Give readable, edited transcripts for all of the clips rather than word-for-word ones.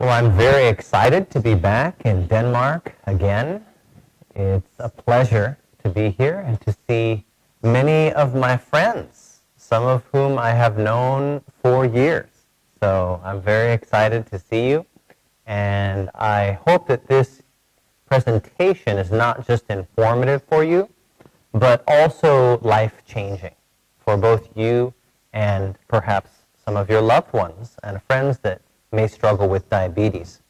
Well, I'm very excited to be back in Denmark again. It's a pleasure to be here and to see many of my friends, some of whom I have known for years. So I'm very excited to see you, and I hope that this presentation is not just informative for you, but also life-changing for both you and perhaps some of your loved ones and friends that may struggle with diabetes.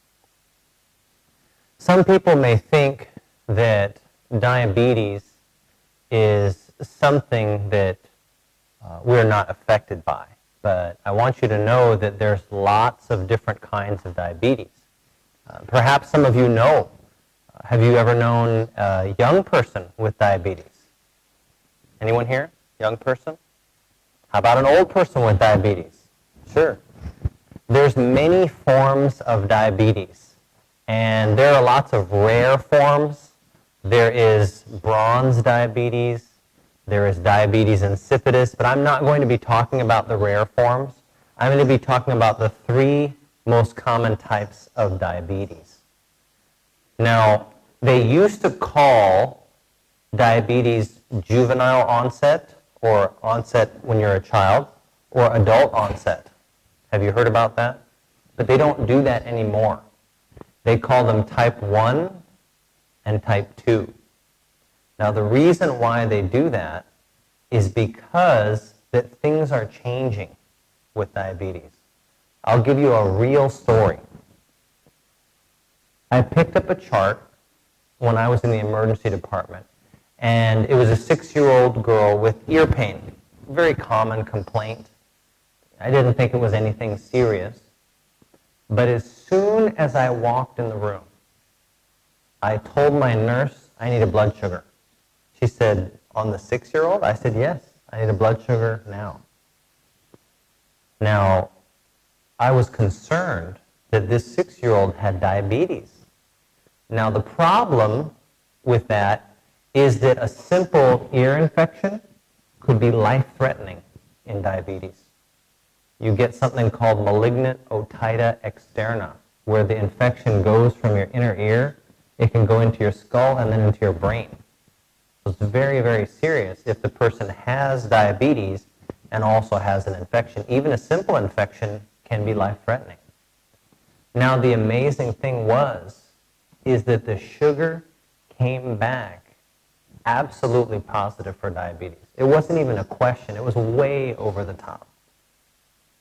Some people may think that diabetes is something that we're not affected by, but I want you to know that there's lots of different kinds of diabetes. Perhaps some of you know, have you ever known a young person with diabetes? Anyone here? Young person? How about an old person with diabetes? Sure. There's many forms of diabetes, and there are lots of rare forms. There is bronze diabetes, there is diabetes insipidus, but I'm not going to be talking about the rare forms. I'm going to be talking about the three most common types of diabetes. Now, they used to call diabetes juvenile onset, or onset when you're a child, or adult onset. Have you heard about that? But they don't do that anymore. They call them type 1 and type 2. Now the reason why they do that is because that things are changing with diabetes. I'll give you a real story. I picked up a chart when I was in the emergency department, and it was a 6-year-old girl with ear pain, very common complaint. I didn't think it was anything serious. But as soon as I walked in the room, I told my nurse I need a blood sugar. She said, on the 6-year-old? I said, yes, I need a blood sugar now. Now, I was concerned that this 6-year-old had diabetes. Now, the problem with that is that a simple ear infection could be life-threatening in diabetes. You get something called malignant otita externa, where the infection goes from your inner ear. It can go into your skull and then into your brain. So it's very, very serious if the person has diabetes and also has an infection. Even a simple infection can be life-threatening. Now, the amazing thing is that the sugar came back absolutely positive for diabetes. It wasn't even a question. It was way over the top.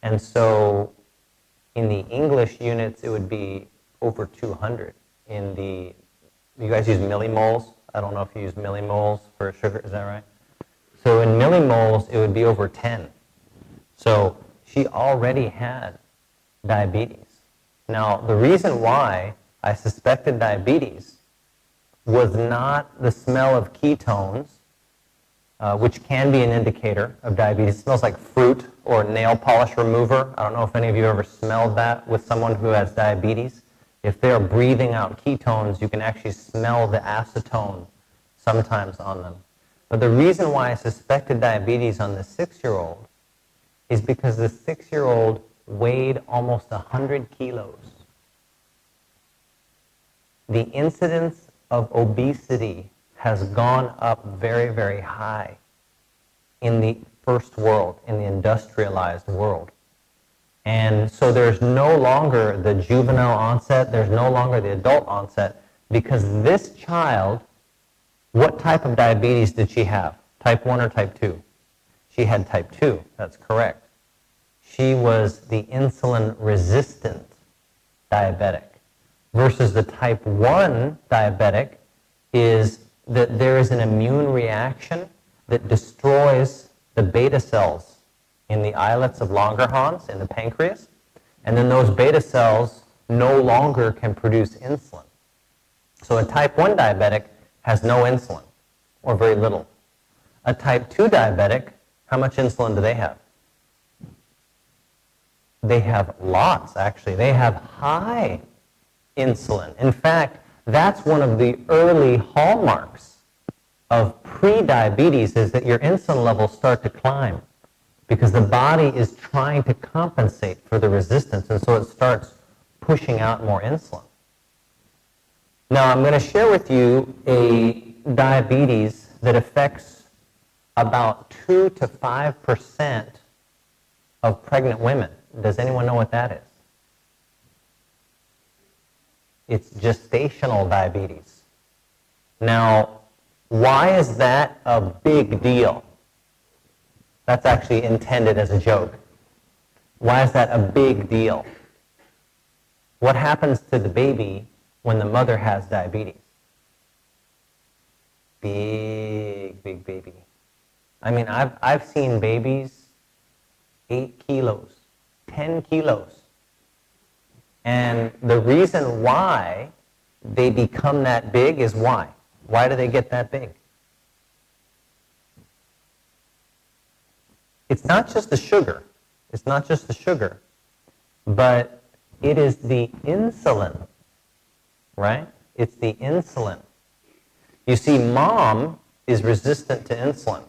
And so in the English units, it would be over 200. You guys use millimoles? I don't know if you use millimoles for sugar, is that right? So in millimoles, it would be over 10. So she already had diabetes. Now, the reason why I suspected diabetes was not the smell of ketones, which can be an indicator of diabetes. It smells like fruit or nail polish remover. I don't know if any of you ever smelled that with someone who has diabetes. If they're breathing out ketones, you can actually smell the acetone sometimes on them. But the reason why I suspected diabetes on the 6-year-old is because the 6-year-old weighed almost 100 kilos. The incidence of obesity has gone up very, very high in the first world, in the industrialized world. And so there's no longer the juvenile onset, there's no longer the adult onset, because this child, what type of diabetes did she have? Type 1 or type 2? She had type 2, that's correct. She was the insulin-resistant diabetic, versus the type 1 diabetic is that there is an immune reaction that destroys the beta cells in the islets of Langerhans in the pancreas, and then those beta cells no longer can produce insulin. So a type 1 diabetic has no insulin, or very little. A type 2 diabetic, how much insulin do they have? They have lots, actually. They have high insulin. In fact, that's one of the early hallmarks of pre-diabetes is that your insulin levels start to climb because the body is trying to compensate for the resistance, and so it starts pushing out more insulin. Now, I'm going to share with you a diabetes that affects about 2 to 5% of pregnant women. Does anyone know what that is? It's gestational diabetes. Now, why is that a big deal? That's actually intended as a joke. Why is that a big deal? What happens to the baby when the mother has diabetes? Big baby. I mean, I've seen babies 8 kilos, 10 kilos. And the reason why they become that big is why? Why do they get that big? It's not just the sugar. It's not just the sugar, but it is the insulin, right? It's the insulin. You see, mom is resistant to insulin,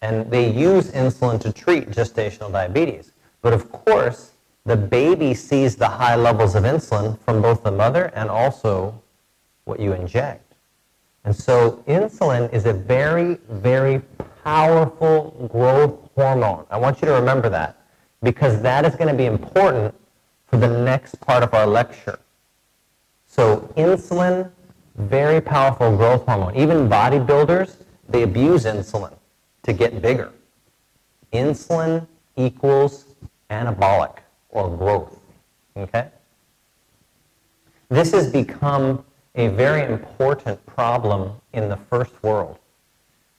and they use insulin to treat gestational diabetes. But of course, the baby sees the high levels of insulin from both the mother and also what you inject. And so insulin is a very, very powerful growth hormone. I want you to remember that, because that is going to be important for the next part of our lecture. So insulin, very powerful growth hormone. Even bodybuilders, they abuse insulin to get bigger. Insulin equals anabolic, or growth. Okay? This has become a very important problem in the first world.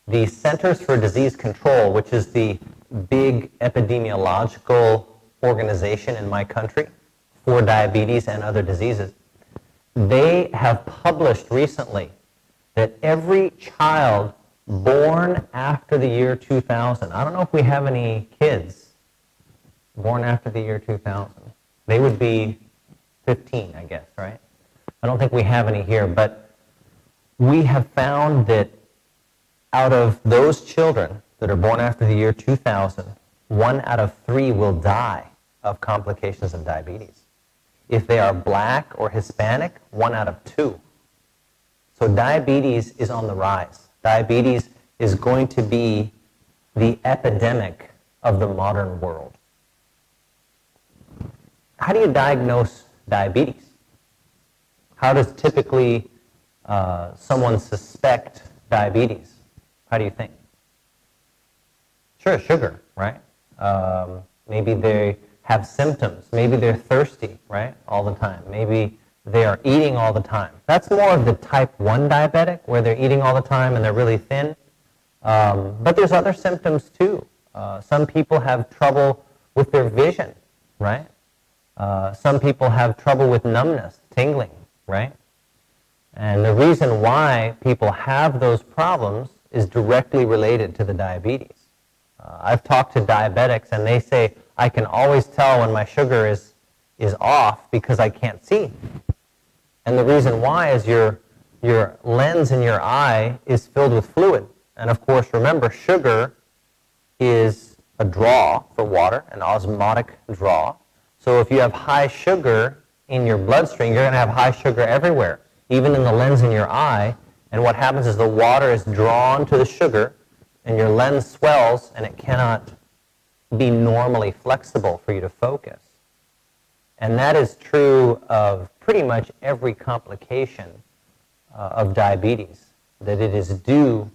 The Centers for Disease Control, which is the big epidemiological organization in my country for diabetes and other diseases, they have published recently that every child born after the year 2000, I don't know if we have any kids born after the year 2000. They would be 15, I guess, right? I don't think we have any here, but we have found that out of those children that are born after the year 2000, 1 out of 3 will die of complications of diabetes. If they are black or Hispanic, 1 out of 2. So diabetes is on the rise. Diabetes is going to be the epidemic of the modern world. How do you diagnose diabetes? How does typically someone suspect diabetes? How do you think? Sure, sugar, right? Maybe they have symptoms. Maybe they're thirsty, right, all the time. Maybe they are eating all the time. That's more of the type 1 diabetic, where they're eating all the time and they're really thin. But there's other symptoms too. Some people have trouble with their vision, right? Some people have trouble with numbness, tingling, right? And the reason why people have those problems is directly related to the diabetes. I've talked to diabetics and they say, I can always tell when my sugar is off because I can't see. And the reason why is your lens in your eye is filled with fluid. And of course, remember, sugar is a draw for water, an osmotic draw. So if you have high sugar in your bloodstream, you're going to have high sugar everywhere, even in the lens in your eye. And what happens is the water is drawn to the sugar, and your lens swells, and it cannot be normally flexible for you to focus. And that is true of pretty much every complication of diabetes, that it is due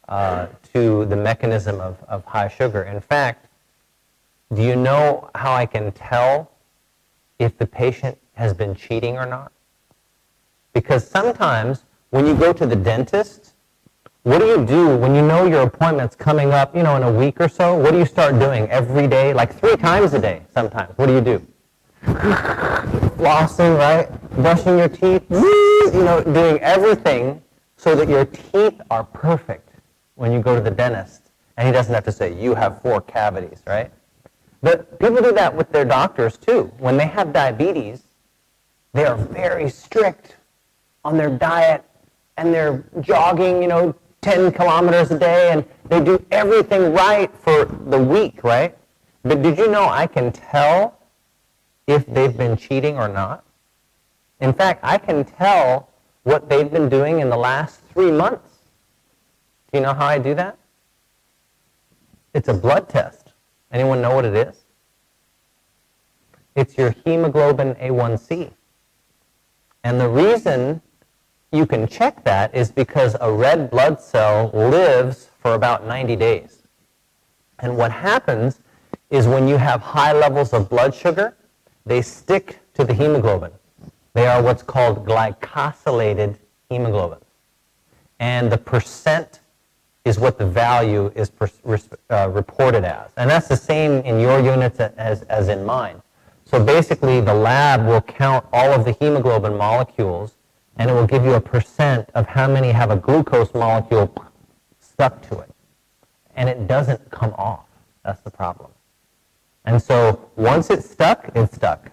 to the mechanism of high sugar. In fact, do you know how I can tell if the patient has been cheating or not? Because sometimes when you go to the dentist, what do you do when you know your appointment's coming up, in a week or so? What do you start doing every day, like 3 times a day sometimes? What do you do? Flossing, right? Brushing your teeth, doing everything so that your teeth are perfect when you go to the dentist. And he doesn't have to say, you have 4 cavities, right? But people do that with their doctors too. When they have diabetes, they are very strict on their diet and they're jogging, 10 kilometers a day, and they do everything right for the week, right? But did you know I can tell if they've been cheating or not. In fact, I can tell what they've been doing in the last 3 months. Do you know how I do that? It's a blood test. Anyone know what it is? It's your hemoglobin A1C. And the reason you can check that is because a red blood cell lives for about 90 days. And what happens is when you have high levels of blood sugar, they stick to the hemoglobin. They are what's called glycosylated hemoglobin. And the percent is what the value is reported as. And that's the same in your units as in mine. So basically, the lab will count all of the hemoglobin molecules, and it will give you a percent of how many have a glucose molecule stuck to it. And it doesn't come off. That's the problem. And so once it's stuck, it's stuck.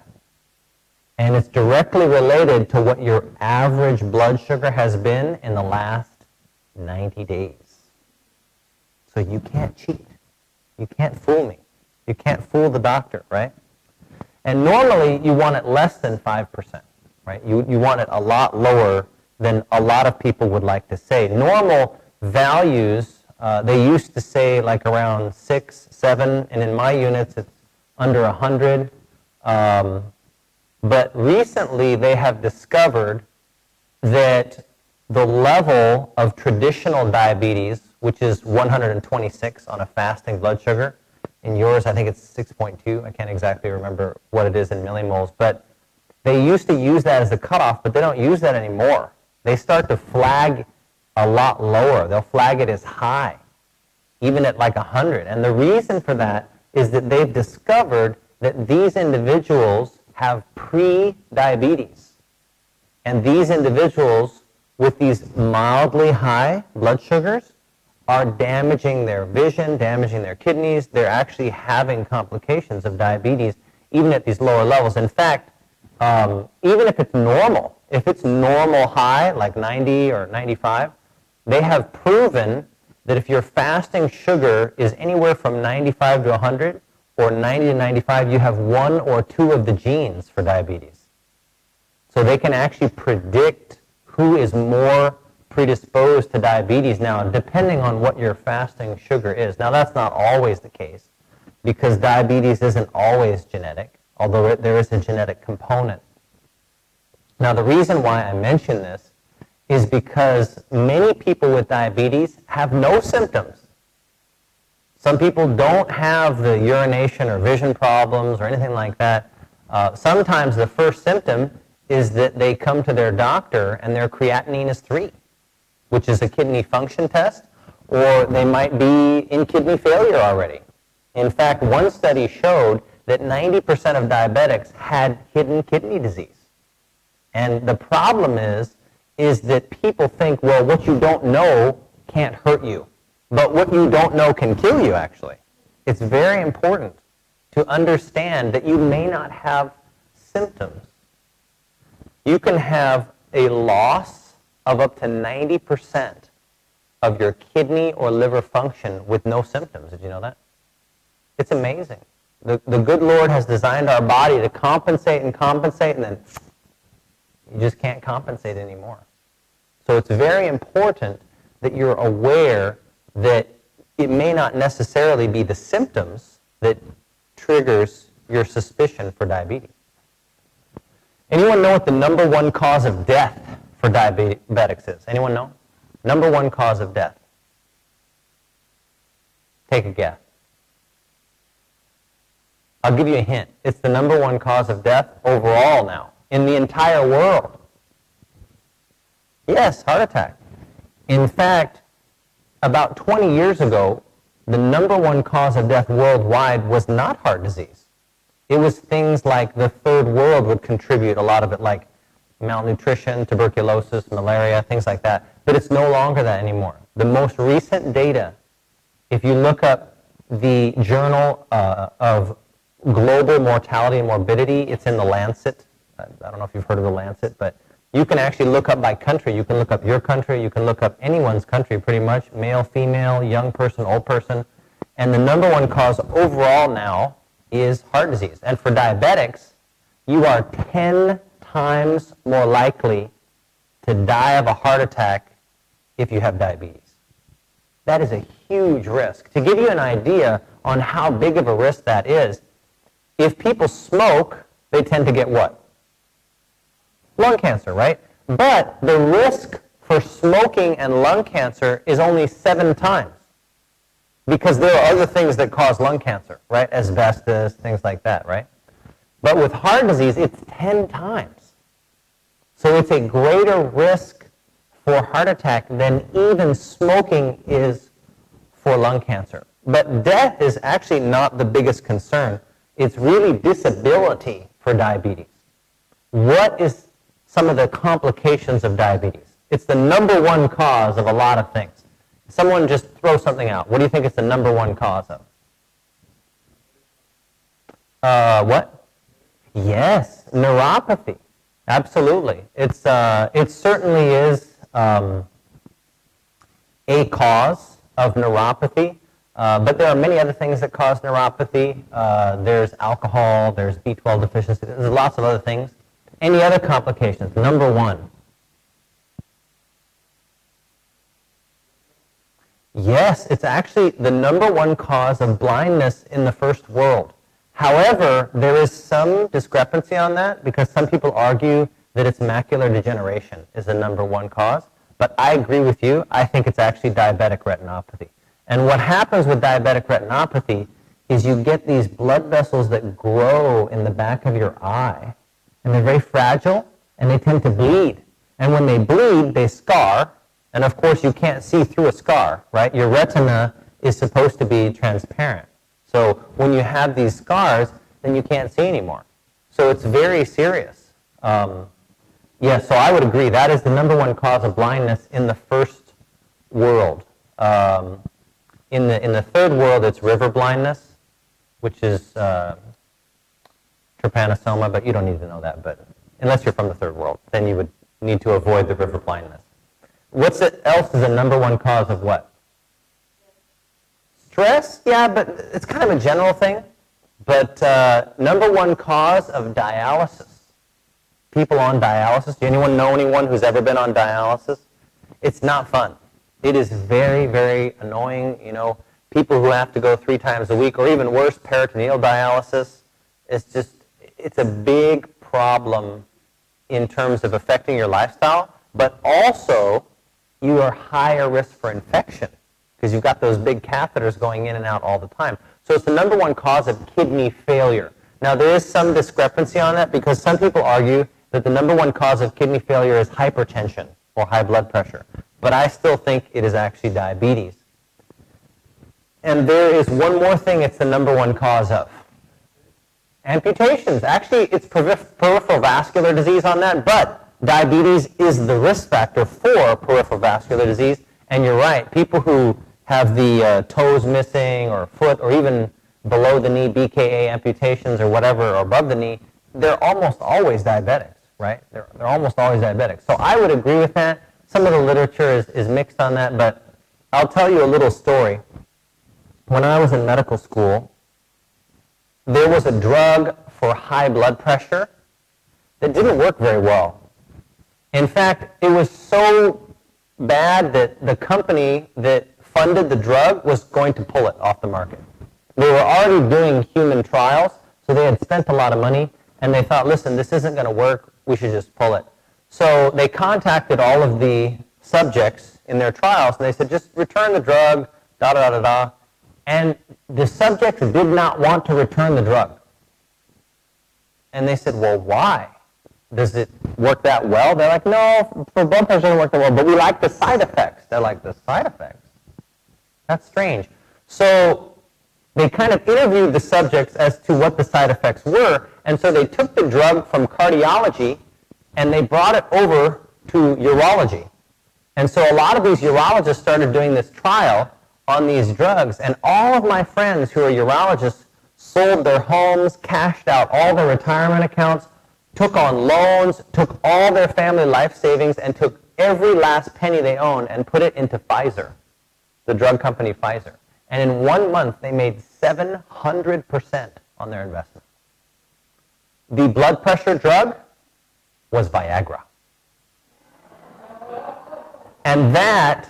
And it's directly related to what your average blood sugar has been in the last 90 days. So you can't cheat. You can't fool me. You can't fool the doctor, right? And normally you want it less than 5%, right? You want it a lot lower than a lot of people would like to say. Normal values, they used to say like around 6, 7, and in my units it's under 100. But recently they have discovered that the level of traditional diabetes, which is 126 on a fasting blood sugar, in yours I think it's 6.2. I can't exactly remember what it is in millimoles, but they used to use that as the cutoff, but they don't use that anymore. They start to flag a lot lower. They'll flag it as high, even at like 100. And the reason for that is that they've discovered that these individuals have pre-diabetes. And these individuals with these mildly high blood sugars are damaging their vision, damaging their kidneys. They're actually having complications of diabetes even at these lower levels. In fact, even if it's normal high, like 90 or 95, they have proven that if your fasting sugar is anywhere from 95 to 100 or 90 to 95, you have 1 or 2 of the genes for diabetes. So they can actually predict who is more predisposed to diabetes now, depending on what your fasting sugar is. Now, that's not always the case, because diabetes isn't always genetic, although there is a genetic component. Now, the reason why I mention this is because many people with diabetes have no symptoms. Some people don't have the urination or vision problems or anything like that. Sometimes the first symptom is that they come to their doctor and their creatinine is 3, which is a kidney function test, or they might be in kidney failure already. In fact, one study showed that 90% of diabetics had hidden kidney disease. And the problem is that people think, well, what you don't know can't hurt you. But what you don't know can kill you, actually. It's very important to understand that you may not have symptoms. You can have a loss of up to 90% of your kidney or liver function with no symptoms. Did you know that? It's amazing. The good Lord has designed our body to compensate, and then you just can't compensate anymore. So it's very important that you're aware that it may not necessarily be the symptoms that triggers your suspicion for diabetes. Anyone know what the number 1 cause of death for diabetics is? Anyone know? Number 1 cause of death. Take a guess. I'll give you a hint. It's the number 1 cause of death overall now, in the entire world. Yes, heart attack. In fact, about 20 years ago, the number 1 cause of death worldwide was not heart disease. It was things like the third world would contribute a lot of it, like malnutrition, tuberculosis, malaria, things like that. But it's no longer that anymore. The most recent data, if you look up the Journal of Global Mortality and Morbidity, it's in the Lancet. I don't know if you've heard of the Lancet, but you can actually look up by country. You can look up your country. You can look up anyone's country pretty much, male, female, young person, old person. And the number 1 cause overall now is heart disease. And for diabetics, you are 10 times more likely to die of a heart attack if you have diabetes. That is a huge risk. To give you an idea on how big of a risk that is, if people smoke, they tend to get what? Lung cancer, right? But the risk for smoking and lung cancer is only 7 times. Because there are other things that cause lung cancer, right? Asbestos, things like that, right? But with heart disease, it's 10 times. So it's a greater risk for heart attack than even smoking is for lung cancer. But death is actually not the biggest concern. It's really disability for diabetes. What is some of the complications of diabetes? It's the number one cause of a lot of things. Someone just throw something out. What do you think it's the number one cause of? What? Yes, neuropathy. Absolutely. It certainly is a cause of neuropathy, but there are many other things that cause neuropathy. There's alcohol, there's B12 deficiency, there's lots of other things. Any other complications? Number one. Yes, it's actually the number one cause of blindness in the first world. However, there is some discrepancy on that because some people argue that it's macular degeneration is the number one cause. But I agree with you. I think it's actually diabetic retinopathy. And what happens with diabetic retinopathy is you get these blood vessels that grow in the back of your eye. And they're very fragile, and they tend to bleed. And when they bleed, they scar. And of course, you can't see through a scar, right? Your retina is supposed to be transparent. So when you have these scars, then you can't see anymore. So it's very serious. Yeah, so I would agree. That is the number one cause of blindness in the first world. In the third world, it's river blindness, which is trypanosoma, but you don't need to know that. But unless you're from the third world, then you would need to avoid the river blindness. What's else is the number one cause of what? Stress? Yeah, but it's kind of a general thing. But number one cause of dialysis. People on dialysis. Do anyone know anyone who's ever been on dialysis? It's not fun. It is very, very annoying. You know, people who have to go 3 times a week, or even worse, peritoneal dialysis. It's a big problem in terms of affecting your lifestyle, but also you are higher risk for infection because you've got those big catheters going in and out all the time. So it's the number one cause of kidney failure. Now, there is some discrepancy on that because some people argue that the number one cause of kidney failure is hypertension or high blood pressure. But I still think it is actually diabetes. And there is one more thing it's the number one cause of. Amputations. Actually, it's peripheral vascular disease on that, but diabetes is the risk factor for peripheral vascular disease. And you're right, people who have the toes missing or foot or even below the knee BKA amputations or whatever, or above the knee, they're almost always diabetics, right? They're almost always diabetics. So I would agree with that. Some of the literature is mixed on that, but I'll tell you a little story. When I was in medical school, there was a drug for high blood pressure that didn't work very well. In fact, it was so bad that the company that funded the drug was going to pull it off the market. They were already doing human trials, so they had spent a lot of money, and they thought, listen, this isn't going to work, we should just pull it. So they contacted all of the subjects in their trials, and they said, just return the drug, da-da-da-da-da. And the subjects did not want to return the drug. And they said, well, why? Does it work that well? They're like, no, for blood pressure it doesn't work that well, but we like the side effects. They're like, the side effects? That's strange. So they kind of interviewed the subjects as to what the side effects were, and so they took the drug from cardiology and they brought it over to urology. And so a lot of these urologists started doing this trial on these drugs, and all of my friends who are urologists sold their homes, cashed out all their retirement accounts, took on loans, took all their family life savings, and took every last penny they owned and put it into Pfizer, the drug company Pfizer. And in 1 month, they made 700% on their investment. the blood pressure drug was Viagra. And that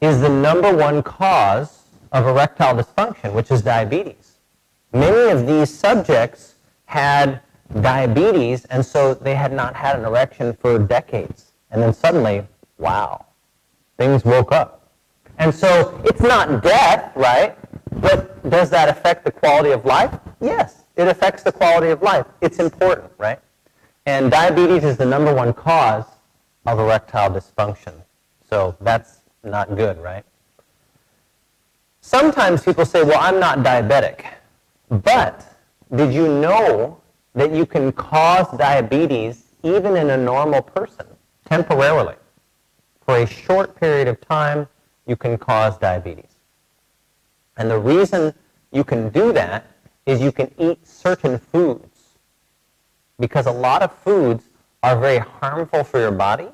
is the number one cause of erectile dysfunction, which is diabetes. Many of these subjects had diabetes, and so they had not had an erection for decades. And then suddenly, wow, things woke up. And so it's not death, right? But does that affect the quality of life? Yes, it affects the quality of life. It's important, right? And diabetes is the number one cause of erectile dysfunction. So that's not good, right? Sometimes people say, well, I'm not diabetic. But did you know that you can cause diabetes even in a normal person, temporarily? For a short period of time, you can cause diabetes. And the reason you can do that is you can eat certain foods, because a lot of foods are very harmful for your body,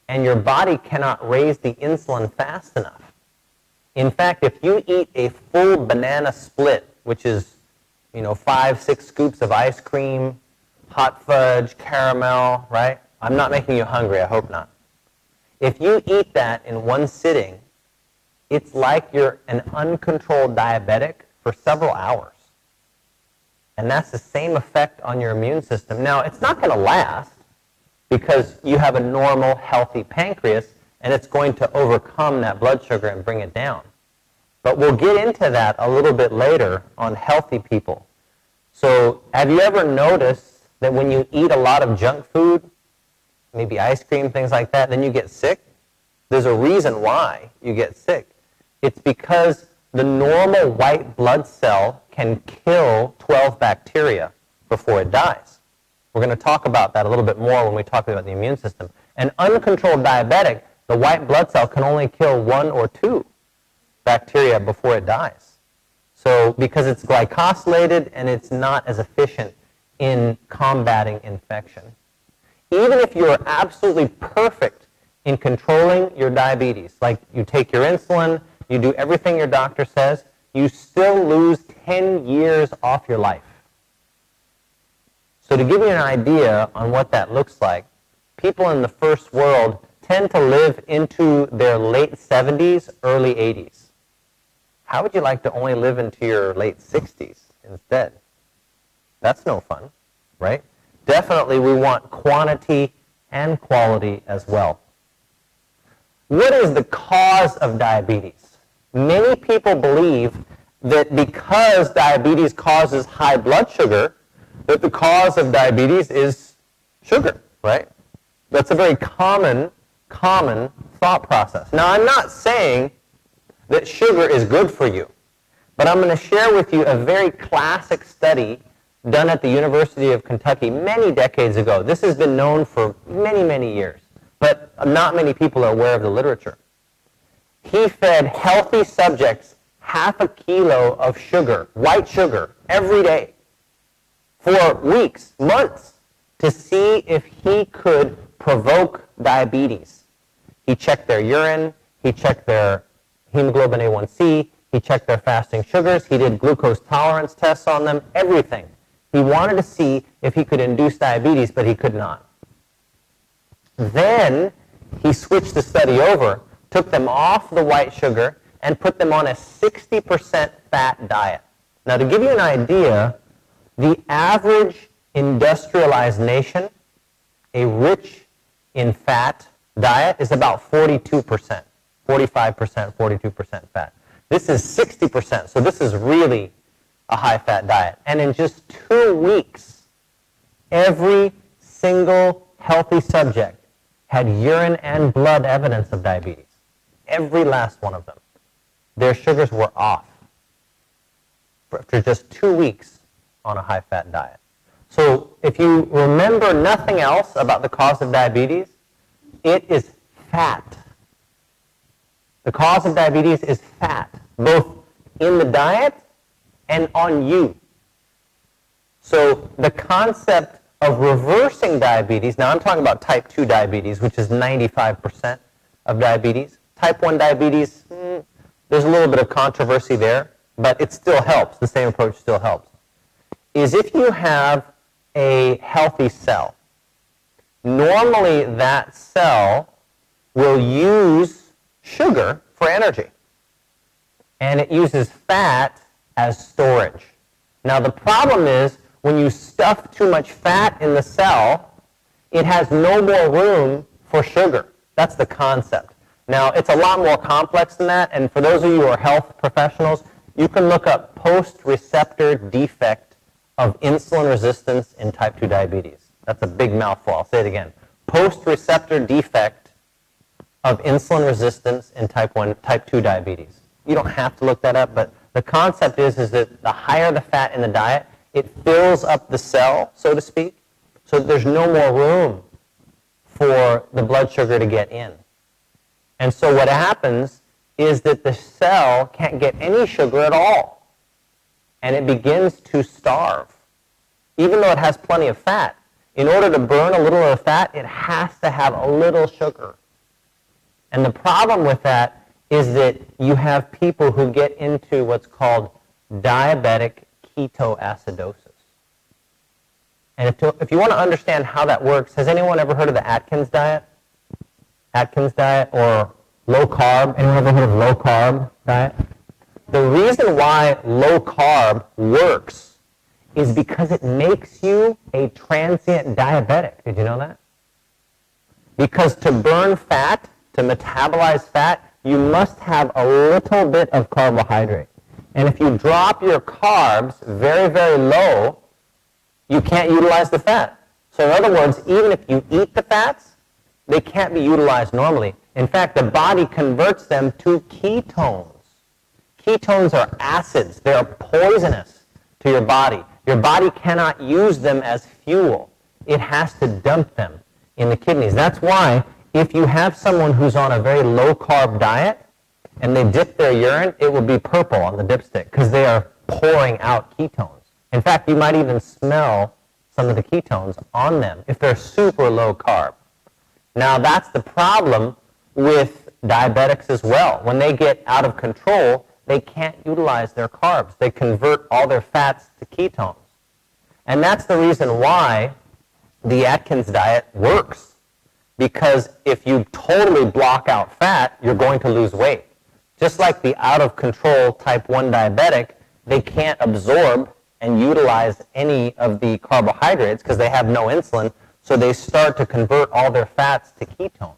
and your body cannot raise the insulin fast enough. In fact, if you eat a full banana split, which is 5-6 scoops of ice cream, hot fudge, caramel, right? I'm not making you hungry, I hope not. If you eat that in one sitting, it's like you're an uncontrolled diabetic for several hours. And that's the same effect on your immune system. Now, it's not going to last because you have a normal, healthy pancreas, and it's going to overcome that blood sugar and bring it down. But we'll get into that a little bit later on healthy people. So have you ever noticed that when you eat a lot of junk food, maybe ice cream, things like that, then you get sick? There's a reason why you get sick. It's because the normal white blood cell can kill 12 bacteria before it dies. We're going to talk about that a little bit more when we talk about the immune system. An uncontrolled diabetic, the white blood cell can only kill 1 or 2 bacteria before it dies. So because it's glycosylated and it's not as efficient in combating infection. Even if you're absolutely perfect in controlling your diabetes, like you take your insulin, you do everything your doctor says, you still lose 10 years off your life. So to give you an idea on what that looks like, people in the first world tend to live into their late 70s, early 80s. How would you like to only live into your late 60s instead? That's no fun, right? Definitely we want quantity and quality as well. What is the cause of diabetes? Many people believe that because diabetes causes high blood sugar, that the cause of diabetes is sugar, right? That's a very common thought process. Now, I'm not saying that sugar is good for you, but I'm going to share with you a very classic study done at the University of Kentucky many decades ago. This has been known for many, many years, but not many people are aware of the literature. He fed healthy subjects half a kilo of sugar, white sugar, every day for weeks, months, to see if he could provoke diabetes. He checked their urine, he checked their hemoglobin A1C, he checked their fasting sugars, he did glucose tolerance tests on them, everything. He wanted to see if he could induce diabetes, but he could not. Then he switched the study over, took them off the white sugar, and put them on a 60% fat diet. Now, to give you an idea, the average industrialized nation, a rich in fat diet, is about 42%, 45%, 42% fat. This is 60%, so this is really a high-fat diet. And in just 2 weeks, every single healthy subject had urine and blood evidence of diabetes. Every last one of them. Their sugars were off after just 2 weeks on a high-fat diet. So if you remember nothing else about the cause of diabetes, it is fat. The cause of diabetes is fat, both in the diet and on you. So the concept of reversing diabetes, now I'm talking about type 2 diabetes, which is 95% of diabetes. Type 1 diabetes, there's a little bit of controversy there, but it still helps. The same approach still helps. Is if you have a healthy cell. Normally, that cell will use sugar for energy, and it uses fat as storage. Now, the problem is when you stuff too much fat in the cell, it has no more room for sugar. That's the concept. Now, it's a lot more complex than that, and for those of you who are health professionals, you can look up post-receptor defect of insulin resistance in type 2 diabetes. That's a big mouthful. I'll say it again. Post-receptor defect of insulin resistance in type 2 diabetes. You don't have to look that up, but the concept is that the higher the fat in the diet, it fills up the cell, so to speak, so that there's no more room for the blood sugar to get in. And so what happens is that the cell can't get any sugar at all, and it begins to starve. Even though it has plenty of fat, in order to burn a little of the fat, it has to have a little sugar. And the problem with that is that you have people who get into what's called diabetic ketoacidosis. And if you want to understand how that works, has anyone ever heard of the Atkins diet? Atkins diet or low carb? Anyone ever heard of low carb diet? The reason why low carb works is because it makes you a transient diabetic. Did you know that? Because to burn fat, to metabolize fat, you must have a little bit of carbohydrate. And if you drop your carbs very, very low, you can't utilize the fat. So in other words, even if you eat the fats, they can't be utilized normally. In fact, the body converts them to ketones. Ketones are acids. They are poisonous to your body. Your body cannot use them as fuel. It has to dump them in the kidneys. That's why if you have someone who's on a very low-carb diet and they dip their urine, it will be purple on the dipstick because they are pouring out ketones. In fact, you might even smell some of the ketones on them if they're super low-carb. Now, that's the problem with diabetics as well. When they get out of control, they can't utilize their carbs. They convert all their fats to ketones. And that's the reason why the Atkins diet works. Because if you totally block out fat, you're going to lose weight. Just like the out-of-control type 1 diabetic, they can't absorb and utilize any of the carbohydrates because they have no insulin, so they start to convert all their fats to ketones.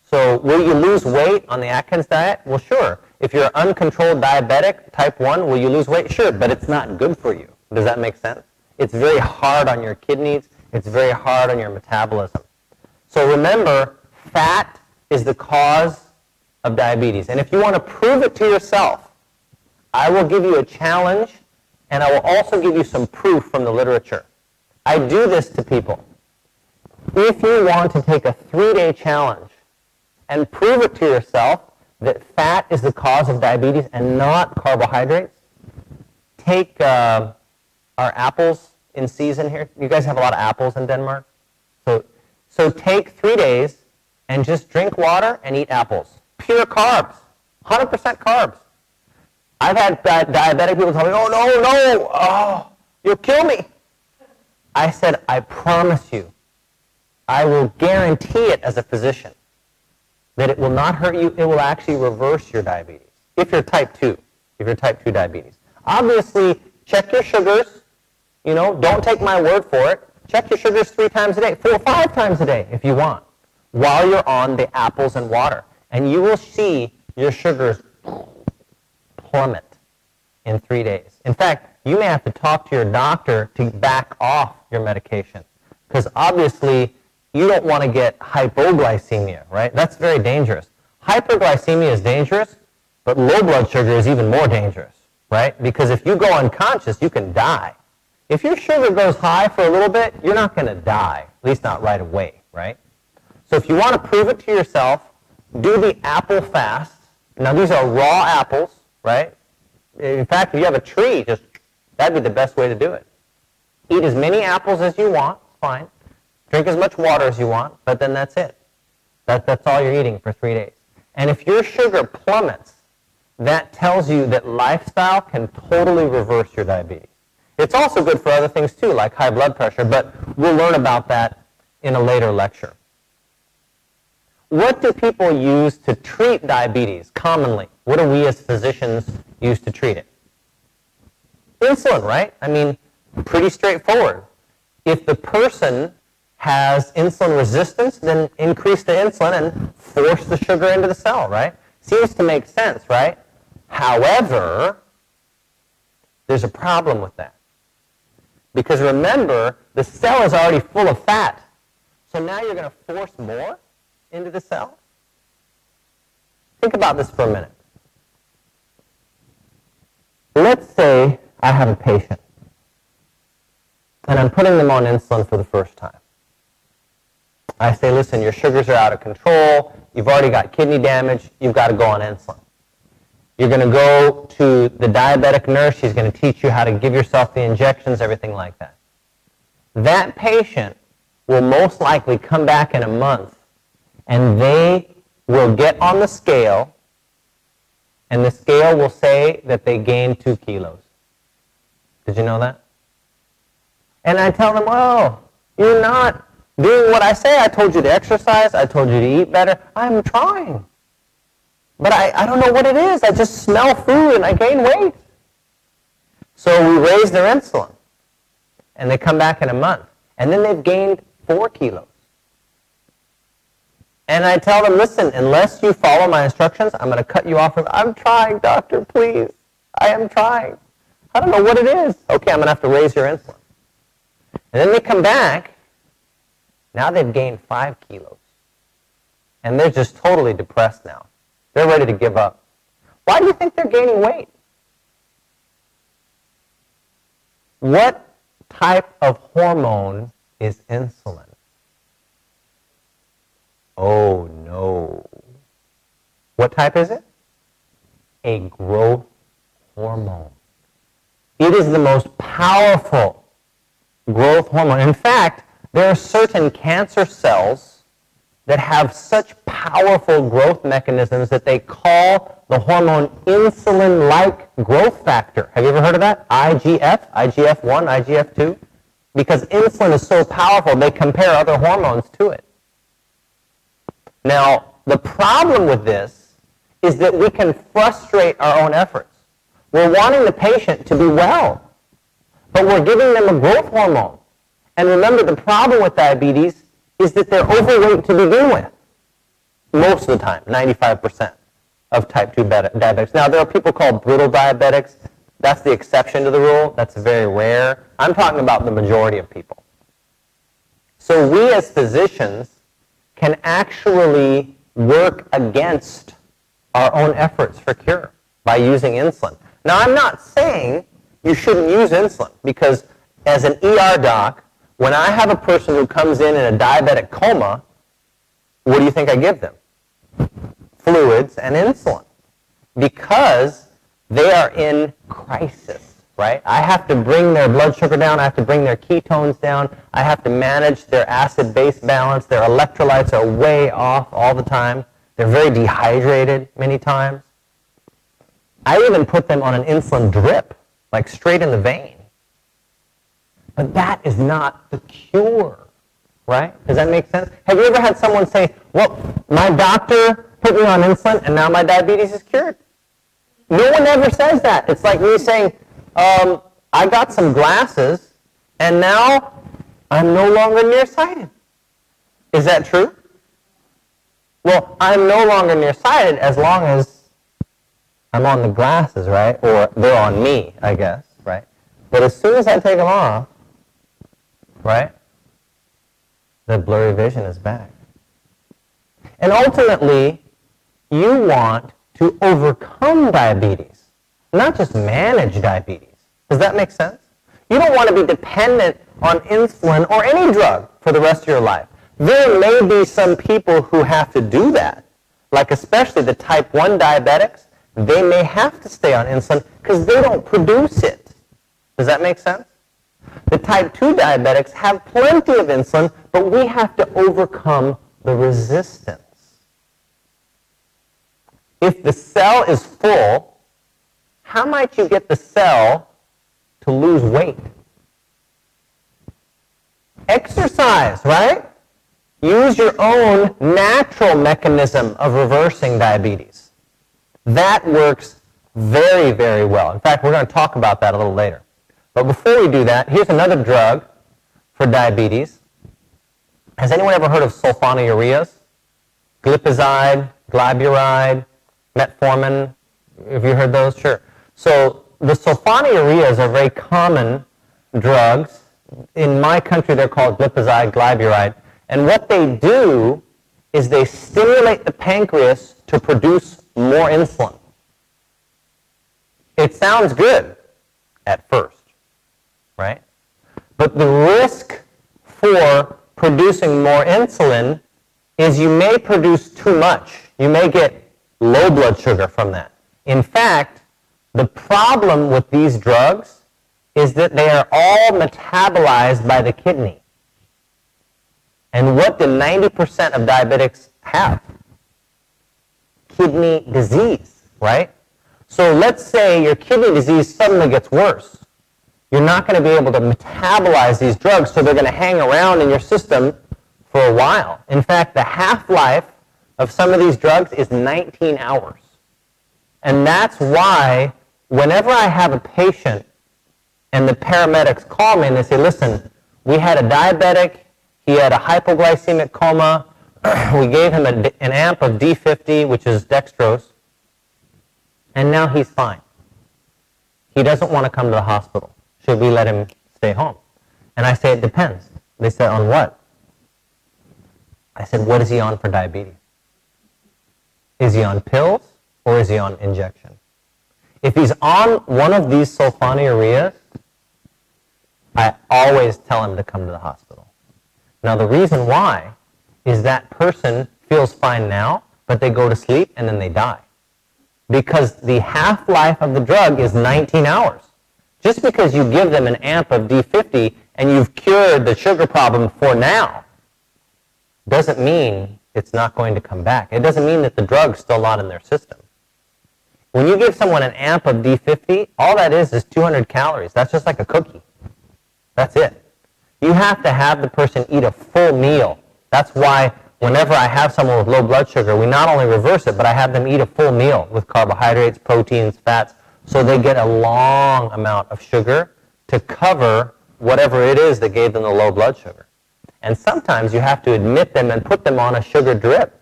So will you lose weight on the Atkins diet? Well, sure. If you're uncontrolled diabetic, type 1, will you lose weight? Sure, but it's not good for you. Does that make sense? It's very hard on your kidneys. It's very hard on your metabolism. So remember, fat is the cause of diabetes. And if you want to prove it to yourself, I will give you a challenge, and I will also give you some proof from the literature. I do this to people. If you want to take a 3-day challenge and prove it to yourself that fat is the cause of diabetes and not carbohydrates, take our apples in season here. You guys have a lot of apples in Denmark? So take 3 days and just drink water and eat apples. Pure carbs, 100% carbs. I've had diabetic people tell me, oh, you'll kill me. I said, I promise you, I will guarantee it as a physician that it will not hurt you. It will actually reverse your diabetes if you're type 2, diabetes. Obviously, check your sugars. Don't take my word for it. Check your sugars 3 times a day, 4 or 5 times a day if you want, while you're on the apples and water. And you will see your sugars plummet in 3 days. In fact, you may have to talk to your doctor to back off your medication because obviously you don't want to get hypoglycemia, right? That's very dangerous. Hyperglycemia is dangerous, but low blood sugar is even more dangerous, right? Because if you go unconscious, you can die. If your sugar goes high for a little bit, you're not going to die, at least not right away, right? So if you want to prove it to yourself, do the apple fast. Now, these are raw apples, right? In fact, if you have a tree, that'd be the best way to do it. Eat as many apples as you want, fine. Drink as much water as you want, but then that's it. That's all you're eating for 3 days. And if your sugar plummets, that tells you that lifestyle can totally reverse your diabetes. It's also good for other things too, like high blood pressure, but we'll learn about that in a later lecture. What do people use to treat diabetes commonly? What do we as physicians use to treat it? Insulin, right? I mean, pretty straightforward. If the person has insulin resistance, then increase the insulin and force the sugar into the cell, right? Seems to make sense, right? However, there's a problem with that. Because remember, the cell is already full of fat. So now you're going to force more into the cell? Think about this for a minute. Let's say I have a patient, and I'm putting them on insulin for the first time. I say, listen, your sugars are out of control, you've already got kidney damage, you've got to go on insulin. You're going to go to the diabetic nurse, she's going to teach you how to give yourself the injections, everything like that. That patient will most likely come back in a month, and they will get on the scale, and the scale will say that they gained 2 kilos. Did you know that? And I tell them, oh, you're not doing what I say. I told you to exercise. I told you to eat better. I'm trying. But I don't know what it is. I just smell food and I gain weight. So we raise their insulin. And they come back in a month. And then they've gained 4 kilos. And I tell them, listen, unless you follow my instructions, I'm going to cut you off from, I'm trying, doctor, please. I am trying. I don't know what it is. Okay, I'm going to have to raise your insulin. And then they come back. Now they've gained 5 kilos. And they're just totally depressed now. They're ready to give up. Why do you think they're gaining weight? What type of hormone is insulin? Oh, no. What type is it? A growth hormone. It is the most powerful growth hormone. In fact, there are certain cancer cells that have such powerful growth mechanisms that they call the hormone insulin-like growth factor. Have you ever heard of that? IGF, IGF-1, IGF-2? Because insulin is so powerful, they compare other hormones to it. Now, the problem with this is that we can frustrate our own efforts. We're wanting the patient to be well, but we're giving them a growth hormone. And remember, the problem with diabetes is that they're overweight to begin with. Most of the time, 95% of type 2 diabetics. Now, there are people called brittle diabetics. That's the exception to the rule. That's very rare. I'm talking about the majority of people. So we as physicians can actually work against our own efforts for cure by using insulin. Now, I'm not saying you shouldn't use insulin, because as an ER doc, when I have a person who comes in a diabetic coma, what do you think I give them? Fluids and insulin, because they are in crisis, right? I have to bring their blood sugar down. I have to bring their ketones down. I have to manage their acid-base balance. Their electrolytes are way off all the time. They're very dehydrated many times. I even put them on an insulin drip, like straight in the vein. But that is not the cure, right? Does that make sense? Have you ever had someone say, well, my doctor put me on insulin and now my diabetes is cured? No one ever says that. It's like me saying, I got some glasses and now I'm no longer nearsighted. Is that true? Well, I'm no longer nearsighted as long as I'm on the glasses, right? Or they're on me, I guess, right? But as soon as I take them off, right, the blurry vision is back. And ultimately, you want to overcome diabetes, not just manage diabetes. Does that make sense? You don't want to be dependent on insulin or any drug for the rest of your life. There may be some people who have to do that, like especially the type 1 diabetics. They may have to stay on insulin because they don't produce it. Does that make sense? The type 2 diabetics have plenty of insulin, but we have to overcome the resistance. If the cell is full, how might you get the cell to lose weight? Exercise, right? Use your own natural mechanism of reversing diabetes. That works very, very well. In fact, we're going to talk about that a little later. But before we do that, here's another drug for diabetes. Has anyone ever heard of sulfonylureas? Glipizide, glyburide, metformin. Have you heard those? Sure. So the sulfonylureas are very common drugs. In my country, they're called glipizide, glyburide. And what they do is they stimulate the pancreas to produce more insulin. It sounds good at first, right? But the risk for producing more insulin is you may produce too much. You may get low blood sugar from that. In fact, the problem with these drugs is that they are all metabolized by the kidney. And what do 90% of diabetics have? Kidney disease, right? So let's say your kidney disease suddenly gets worse. You're not going to be able to metabolize these drugs, so they're going to hang around in your system for a while. In fact, the half-life of some of these drugs is 19 hours. And that's why whenever I have a patient and the paramedics call me and they say, listen, we had a diabetic, he had a hypoglycemic coma, we gave him an amp of D50, which is dextrose, and now he's fine. He doesn't want to come to the hospital. Should we let him stay home? And I say, it depends. They said, on what? I said, what is he on for diabetes? Is he on pills or is he on injection? If he's on one of these sulfonylureas, I always tell him to come to the hospital. Now the reason why is that person feels fine now, but they go to sleep and then they die. Because the half-life of the drug is 19 hours. Just because you give them an amp of D50 and you've cured the sugar problem for now, doesn't mean it's not going to come back. It doesn't mean that the drug's still not in their system. When you give someone an amp of D50, all that is 200 calories. That's just like a cookie. That's it. You have to have the person eat a full meal. That's why whenever I have someone with low blood sugar, we not only reverse it, but I have them eat a full meal with carbohydrates, proteins, fats, so they get a long amount of sugar to cover whatever it is that gave them the low blood sugar. And sometimes you have to admit them and put them on a sugar drip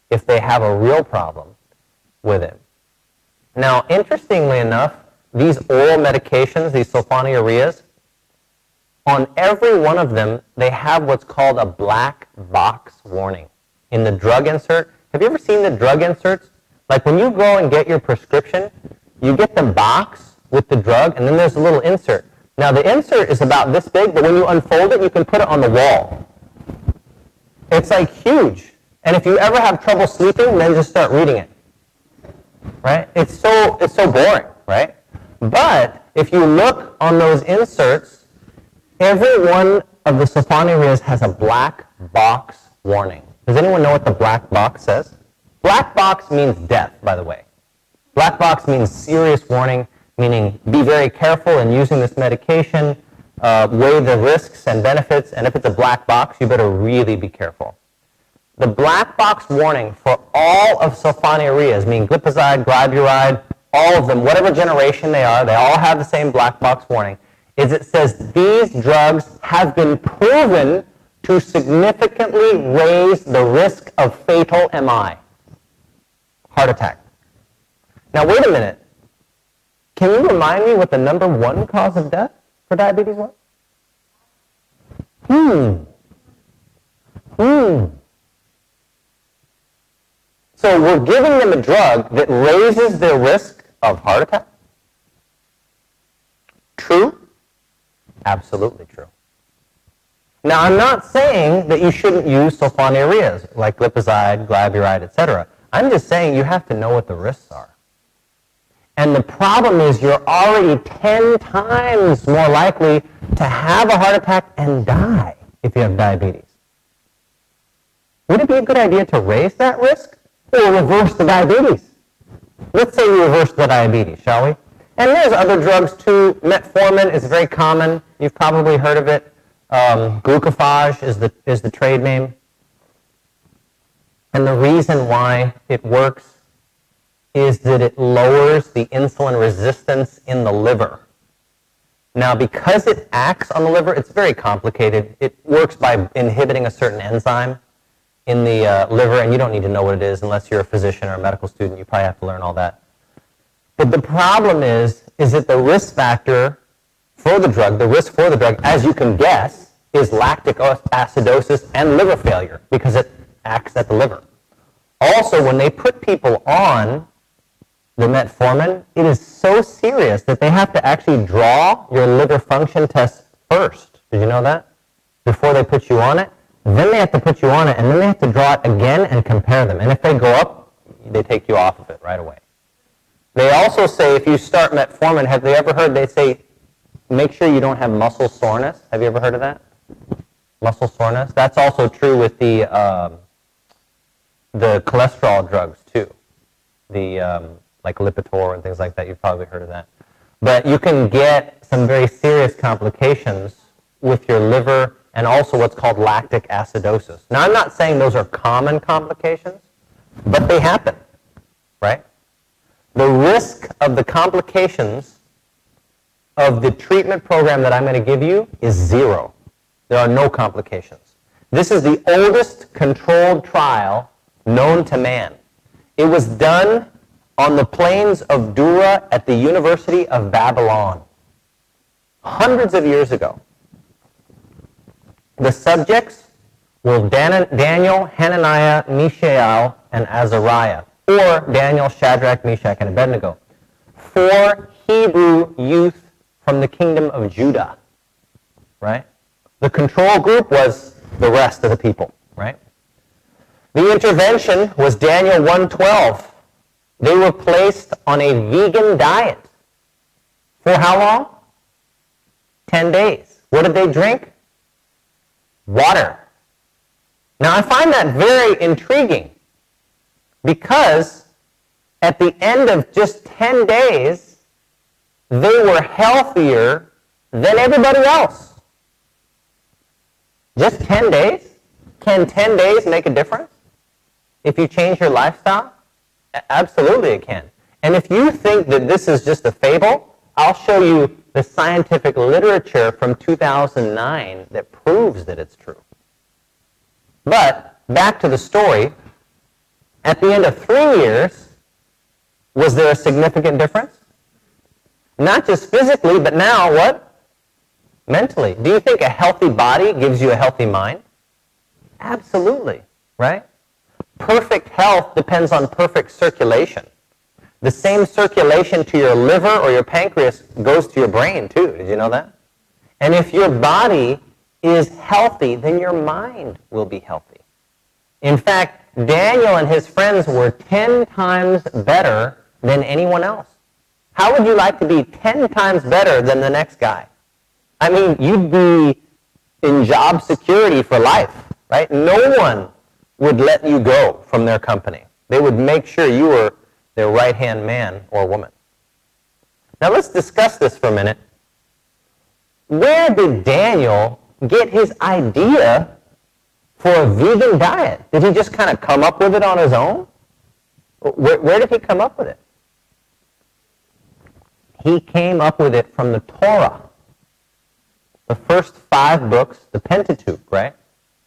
if they have a real problem with it. Now, interestingly enough, these oral medications, these sulfonylureas, on every one of them, they have what's called a black box warning in the drug insert. Have you ever seen the drug inserts? Like when you go and get your prescription, you get the box with the drug, and then there's a little insert. Now, the insert is about this big, but when you unfold it, you can put it on the wall. It's like huge. And if you ever have trouble sleeping, then just start reading it. Right? It's so boring, right? But if you look on those inserts, every one of the sulfonylureas has a black box warning. Does anyone know what the black box says? Black box means death, by the way. Black box means serious warning, meaning be very careful in using this medication, weigh the risks and benefits, and if it's a black box, you better really be careful. The black box warning for all of sulfonylureas, meaning glipizide, glyburide, all of them, whatever generation they are, they all have the same black box warning, is it says these drugs have been proven to significantly raise the risk of fatal MI, heart attack. Now, wait a minute. Can you remind me what the number one cause of death for diabetes was? So we're giving them a drug that raises their risk of heart attack? True? Absolutely true. Now, I'm not saying that you shouldn't use sulfonylureas like glipizide, glyburide, etc. I'm just saying you have to know what the risks are. And the problem is you're already 10 times more likely to have a heart attack and die if you have diabetes. Would it be a good idea to raise that risk or reverse the diabetes? Let's say we reverse the diabetes, shall we? And there's other drugs too. Metformin is very common. You've probably heard of it. Glucophage is the trade name. And the reason why it works is that it lowers the insulin resistance in the liver. Now, because it acts on the liver, it's very complicated. It works by inhibiting a certain enzyme in the liver, and you don't need to know what it is unless you're a physician or a medical student. You probably have to learn all that. But the problem is that the risk factor for the drug, as you can guess, is lactic acidosis and liver failure because it acts at the liver. Also, when they put people on the metformin, it is so serious that they have to actually draw your liver function test first. Did you know that? Before they put you on it. Then they have to put you on it, and then they have to draw it again and compare them. And if they go up, they take you off of it right away. They also say if you start metformin, have they ever heard, they say, make sure you don't have muscle soreness. Have you ever heard of that? Muscle soreness? That's also true with the cholesterol drugs too. Like Lipitor and things like that. You've probably heard of that. But you can get some very serious complications with your liver and also what's called lactic acidosis. Now, I'm not saying those are common complications, but they happen, right? The risk of the complications of the treatment program that I'm going to give you is 0. There are no complications. This is the oldest controlled trial known to man. It was done on the plains of Dura at the University of Babylon, hundreds of years ago. The subjects were Daniel, Hananiah, Mishael, and Azariah, or Daniel, Shadrach, Meshach, and Abednego, 4 Hebrew youth from the kingdom of Judah, right? The control group was the rest of the people, right? The intervention was Daniel 1:12. They were placed on a vegan diet. For how long? 10 days. What did they drink? Water. Now, I find that very intriguing because at the end of just 10 days, they were healthier than everybody else. Just 10 days? Can 10 days make a difference if you change your lifestyle? Absolutely it can. And if you think that this is just a fable, I'll show you the scientific literature from 2009 that proves that it's true. But back to the story, at the end of 3 years, was there a significant difference? Not just physically, but now what? Mentally. Do you think a healthy body gives you a healthy mind? Absolutely, right? Perfect health depends on perfect circulation. The same circulation to your liver or your pancreas goes to your brain too. Did you know that? And if your body is healthy, then your mind will be healthy. In fact, Daniel and his friends were 10 times better than anyone else. How would you like to be 10 times better than the next guy? I mean, you'd be in job security for life, right? No one would let you go from their company. They would make sure you were their right-hand man or woman. Now let's discuss this for a minute. Where did Daniel get his idea for a vegan diet? Did he just kind of come up with it on his own? Where did he come up with it? He came up with it from the Torah. The first 5 books, the Pentateuch, right?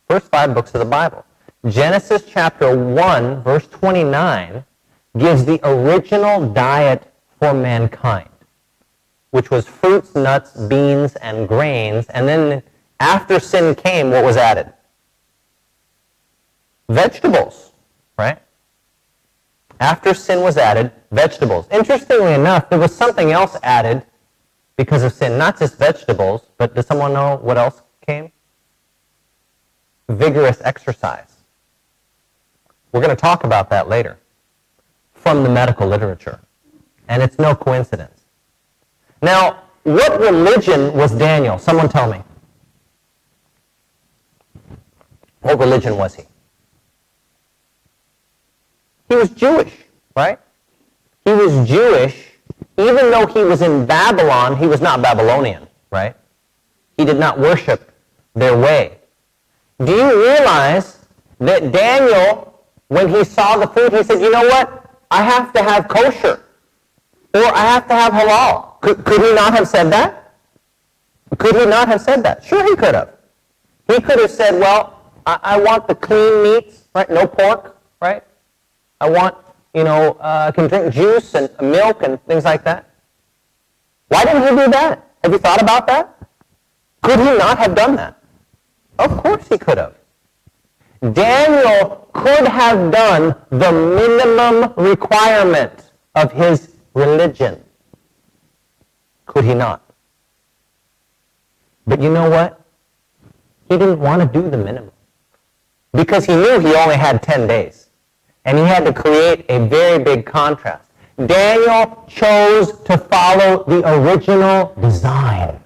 First 5 books of the Bible. Genesis chapter 1, verse 29, gives the original diet for mankind, which was fruits, nuts, beans, and grains. And then after sin came, what was added? Vegetables, right? After sin was added, vegetables. Interestingly enough, there was something else added because of sin. Not just vegetables, but does someone know what else came? Vigorous exercise. We're going to talk about that later from the medical literature. And it's no coincidence. Now, what religion was Daniel? Someone tell me. What religion was he? He was Jewish, right? He was Jewish, Even though he was in Babylon, he was not Babylonian, right? He did not worship their way. Do you realize that Daniel, when he saw the food, he said, you know what? I have to have kosher, or I have to have halal. Could he not have said that? Could he not have said that? Sure he could have. He could have said, well, I want the clean meats, right? No pork, right? I want, I can drink juice and milk and things like that. Why didn't he do that? Have you thought about that? Could he not have done that? Of course he could have. Daniel could have done the minimum requirement of his religion. Could he not? But you know what? He didn't want to do the minimum. Because he knew he only had 10 days. And he had to create a very big contrast. Daniel chose to follow the original design.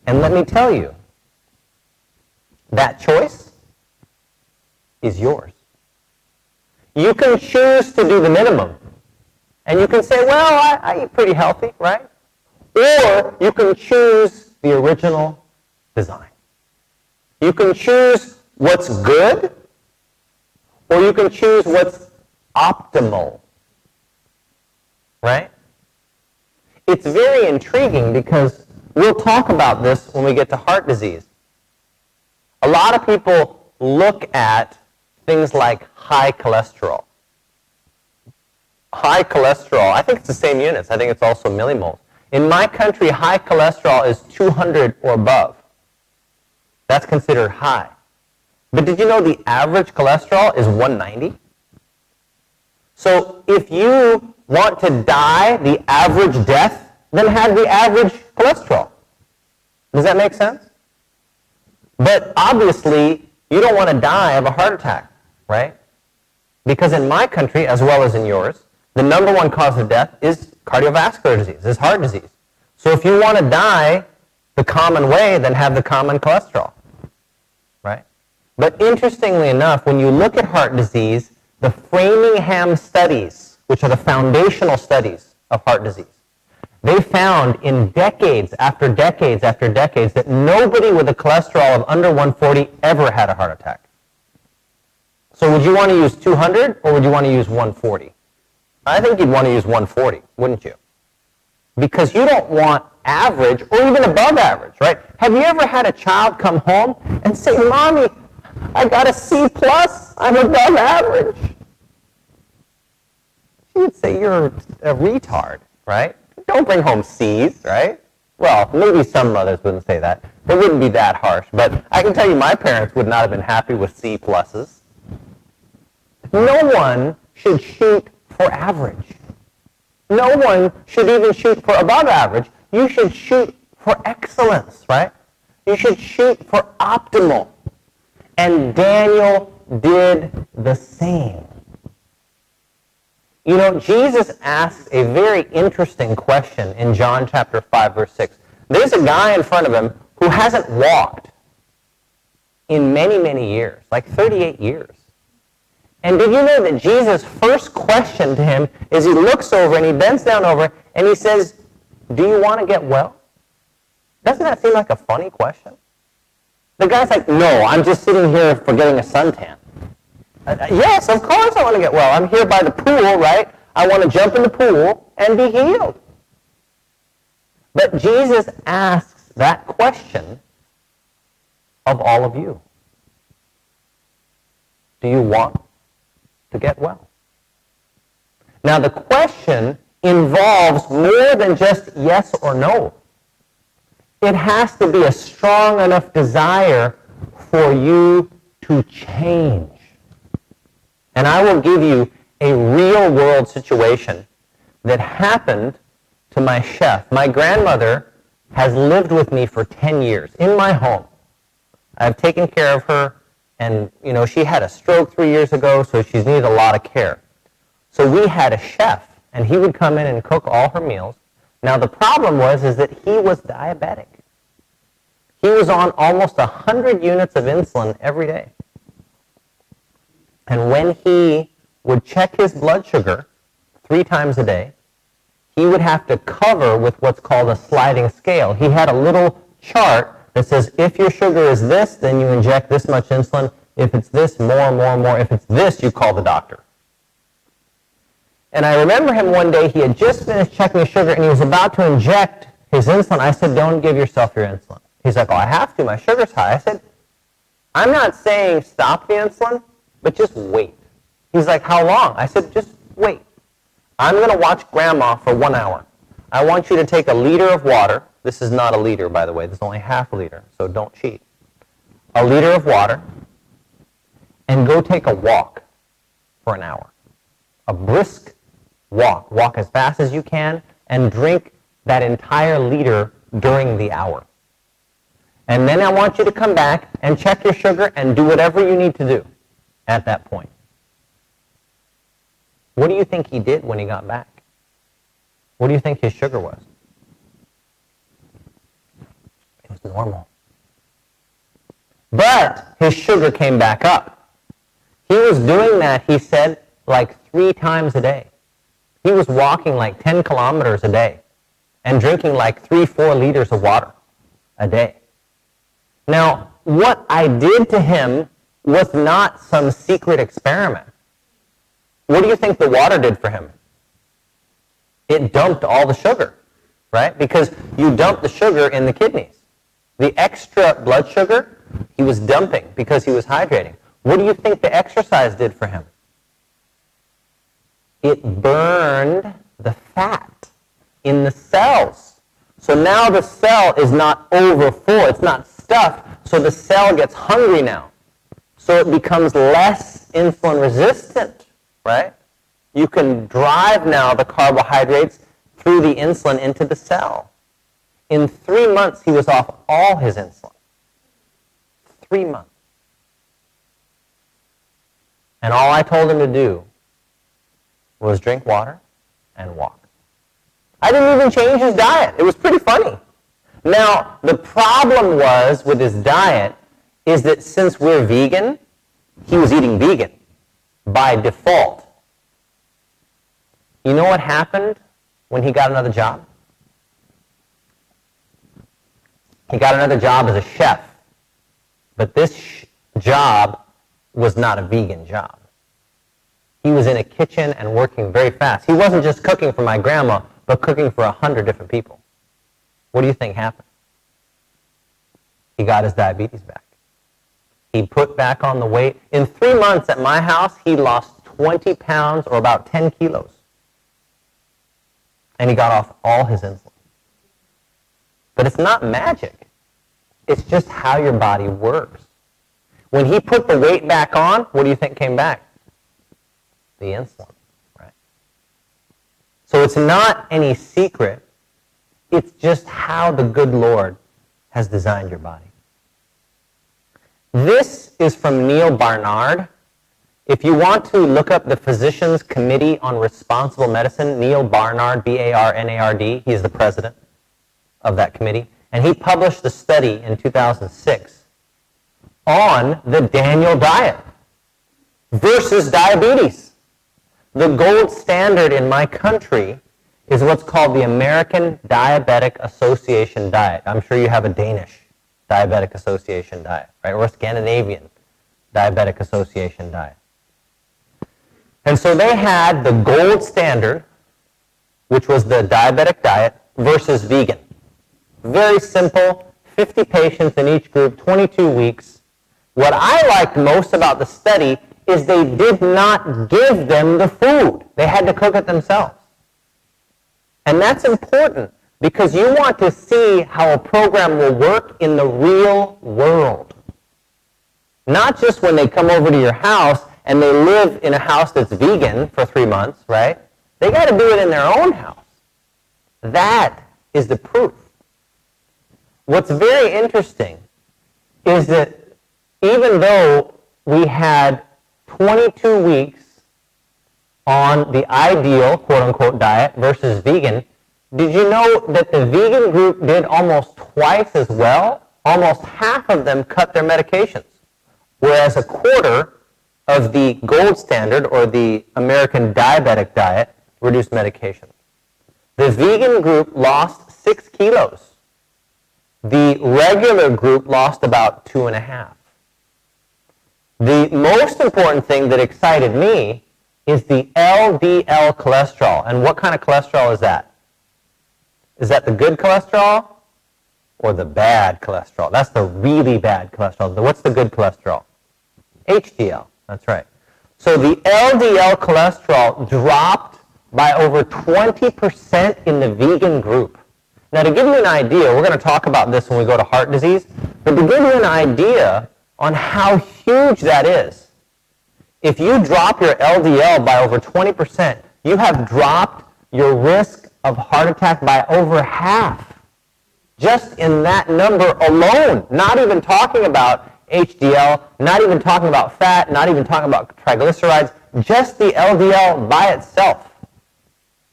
And let me tell you, that choice is yours. You can choose to do the minimum. And you can say, well, I eat pretty healthy, right? Or you can choose the original design. You can choose what's good, or you can choose what's optimal, right? It's very intriguing because we'll talk about this when we get to heart disease. A lot of people look at things like high cholesterol. High cholesterol, I think it's the same units. I think it's also millimoles. In my country, high cholesterol is 200 or above. That's considered high. But did you know the average cholesterol is 190? So if you want to die the average death, then have the average cholesterol. Does that make sense? But obviously, you don't want to die of a heart attack, right? Because in my country, as well as in yours, the number one cause of death is cardiovascular disease, is heart disease. So if you want to die the common way, then have the common cholesterol, right? But interestingly enough, when you look at heart disease, the Framingham studies, which are the foundational studies of heart disease, they found in decades after decades after decades that nobody with a cholesterol of under 140 ever had a heart attack. So would you want to use 200 or would you want to use 140? I think you'd want to use 140, wouldn't you? Because you don't want average or even above average, right? Have you ever had a child come home and say, Mommy, I got a C+, I'm above average? She would say, you're a retard, right? Don't bring home C's, right? Well, maybe some mothers wouldn't say that. It wouldn't be that harsh. But I can tell you my parents would not have been happy with C+. No one should shoot for average. No one should even shoot for above average. You should shoot for excellence, right? You should shoot for optimal. And Daniel did the same. You know, Jesus asks a very interesting question in John chapter 5, verse 6. There's a guy in front of him who hasn't walked in many, many years, like 38 years. And did you know that Jesus' first question to him is he looks over and he bends down over and he says, do you want to get well? Doesn't that seem like a funny question? The guy's like, no, I'm just sitting here for getting a suntan. Yes, of course I want to get well. I'm here by the pool, right? I want to jump in the pool and be healed. But Jesus asks that question of all of you. Do you want to get well? Now the question involves more than just yes or no. It has to be a strong enough desire for you to change. And I will give you a real-world situation that happened to my chef. My grandmother has lived with me for 10 years in my home. I've taken care of her, and she had a stroke 3 years ago, so she's needed a lot of care. So we had a chef, and he would come in and cook all her meals. Now the problem was that he was diabetic. He was on almost 100 units of insulin every day. And when he would check his blood sugar 3 times a day, he would have to cover with what's called a sliding scale. He had a little chart that says, if your sugar is this, then you inject this much insulin. If it's this, more, more, more. If it's this, you call the doctor. And I remember him one day, he had just finished checking his sugar, and he was about to inject his insulin. I said, don't give yourself your insulin. He's like, oh, I have to. My sugar's high. I said, I'm not saying stop the insulin, but just wait. He's like, how long? I said, just wait. I'm going to watch Grandma for 1 hour. I want you to take a liter of water. This is not a liter, by the way. This is only half a liter, so don't cheat. A liter of water, and go take a walk for an hour. A brisk walk. Walk as fast as you can, and drink that entire liter during the hour. And then I want you to come back and check your sugar and do whatever you need to do at that point. What do you think he did when he got back? What do you think his sugar was? It was normal. But his sugar came back up. He was doing that, he said, like 3 times a day. He was walking like 10 kilometers a day and drinking like 3-4 liters of water a day. Now, what I did to him was not some secret experiment. What do you think the water did for him? It dumped all the sugar, right? Because you dump the sugar in the kidneys. The extra blood sugar, he was dumping because he was hydrating. What do you think the exercise did for him? It burned the fat in the cells. So now the cell is not over full, it's not stuffed, so the cell gets hungry now. So it becomes less insulin resistant, right? You can drive now the carbohydrates through the insulin into the cell. In 3 months, he was off all his insulin. 3 months. And all I told him to do was drink water and walk. I didn't even change his diet. It was pretty funny. Now, the problem was with his diet is that since we're vegan, he was eating vegan by default. You know what happened when he got another job? He got another job as a chef. But this job was not a vegan job. He was in a kitchen and working very fast. He wasn't just cooking for my grandma, but cooking for 100 different people. What do you think happened? He got his diabetes back. He put back on the weight. In 3 months at my house, he lost 20 pounds or about 10 kilos. And he got off all his insulin. But it's not magic. It's just how your body works. When he put the weight back on, what do you think came back? The insulin, right? So it's not any secret. It's just how the good Lord has designed your body. This is from Neil Barnard. If you want to look up the Physicians Committee on Responsible Medicine, Neil Barnard, B-A-R-N-A-R-D, he's the president of that committee, and he published a study in 2006 on the Daniel diet versus diabetes. The gold standard in my country is what's called the American Diabetic Association diet. I'm sure you have a Danish Diabetic Association diet, right? Or a Scandinavian Diabetic Association diet. And so they had the gold standard, which was the diabetic diet, versus vegan. Very simple, 50 patients in each group, 22 weeks. What I liked most about the study is they did not give them the food. They had to cook it themselves. And that's important because you want to see how a program will work in the real world. Not just when they come over to your house and they live in a house that's vegan for 3 months, right? They got to do it in their own house. That is the proof. What's very interesting is that even though we had 22 weeks on the ideal, quote-unquote, diet versus vegan, did you know that the vegan group did almost twice as well? Almost half of them cut their medications, whereas a quarter of the gold standard, or the American diabetic diet, reduced medication. The vegan group lost 6 kilos. The regular group lost about 2.5. The most important thing that excited me is the LDL cholesterol. And what kind of cholesterol is that? Is that the good cholesterol or the bad cholesterol? That's the really bad cholesterol. What's the good cholesterol? HDL. That's right. So the LDL cholesterol dropped by over 20% in the vegan group. Now, to give you an idea, we're going to talk about this when we go to heart disease, but to give you an idea on how huge that is, if you drop your LDL by over 20%, you have dropped your risk of heart attack by over half. Just in that number alone, not even talking about HDL, not even talking about fat, not even talking about triglycerides, just the LDL by itself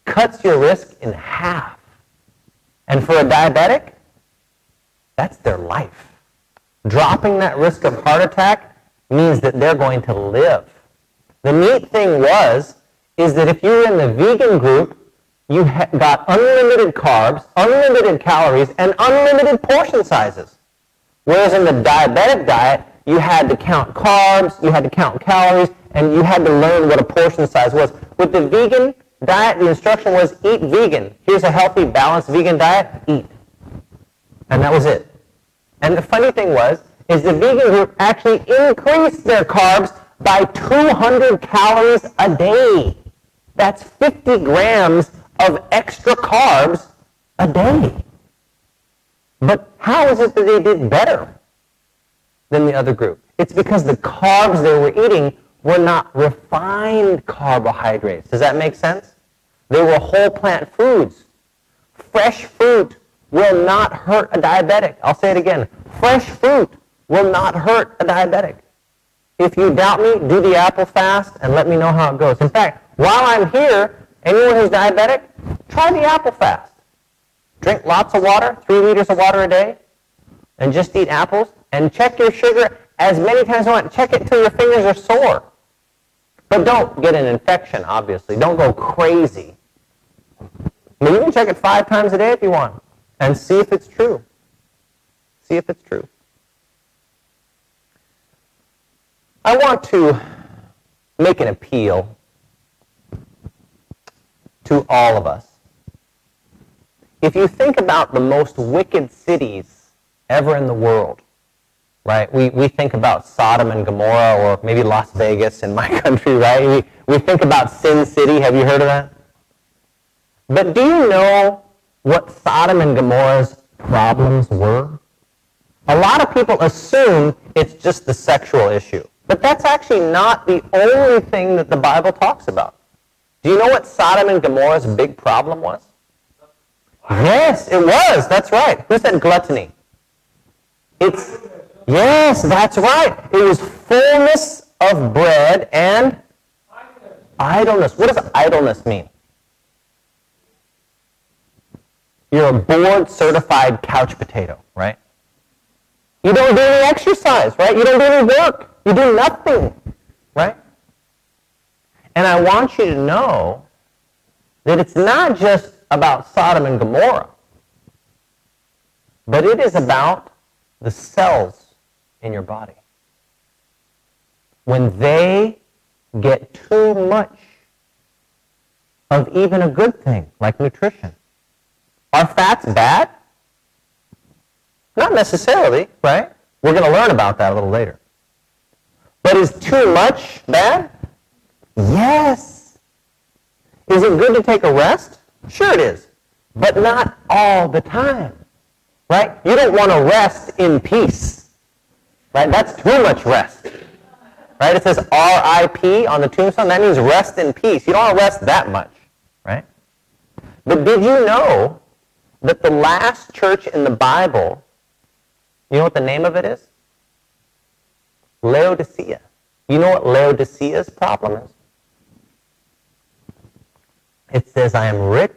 cuts your risk in half. And for a diabetic, that's their life. Dropping that risk of heart attack means that they're going to live. The neat thing is that if you're in the vegan group, you got unlimited carbs, unlimited calories, and unlimited portion sizes. Whereas in the diabetic diet, you had to count carbs, you had to count calories, and you had to learn what a portion size was. With the vegan diet, the instruction was eat vegan. Here's a healthy, balanced vegan diet, eat. And that was it. And the funny thing is the vegan group actually increased their carbs by 200 calories a day. That's 50 grams of extra carbs a day. But how is it that they did better than the other group? It's because the carbs they were eating were not refined carbohydrates. Does that make sense? They were whole plant foods. Fresh fruit will not hurt a diabetic. I'll say it again. Fresh fruit will not hurt a diabetic. If you doubt me, do the apple fast and let me know how it goes. In fact, while I'm here, anyone who's diabetic, try the apple fast. Drink lots of water, 3 liters of water a day, and just eat apples, and check your sugar as many times as you want. Check it till your fingers are sore. But don't get an infection, obviously. Don't go crazy. But you can check it 5 times a day if you want, and see if it's true. See if it's true. I want to make an appeal to all of us. If you think about the most wicked cities ever in the world, right? We think about Sodom and Gomorrah, or maybe Las Vegas in my country, right? We think about Sin City. Have you heard of that? But do you know what Sodom and Gomorrah's problems were? A lot of people assume it's just the sexual issue. But that's actually not the only thing that the Bible talks about. Do you know what Sodom and Gomorrah's big problem was? Yes, it was. That's right. Who said gluttony? Yes, that's right. It was fullness of bread and idleness. What does idleness mean? You're a board certified couch potato, right? You don't do any exercise, right? You don't do any work. You do nothing, right? And I want you to know that it's not just about Sodom and Gomorrah, but it is about the cells in your body. When they get too much of even a good thing, like nutrition. Are fats bad? Not necessarily, right? We're going to learn about that a little later. But is too much bad? Yes. Is it good to take a rest? Sure it is. But not all the time. Right? You don't want to rest in peace. Right? That's too much rest. Right? It says R.I.P. on the tombstone. That means rest in peace. You don't want to rest that much. Right? But did you know that the last church in the Bible, you know what the name of it is? Laodicea. You know what Laodicea's problem is? It says, I am rich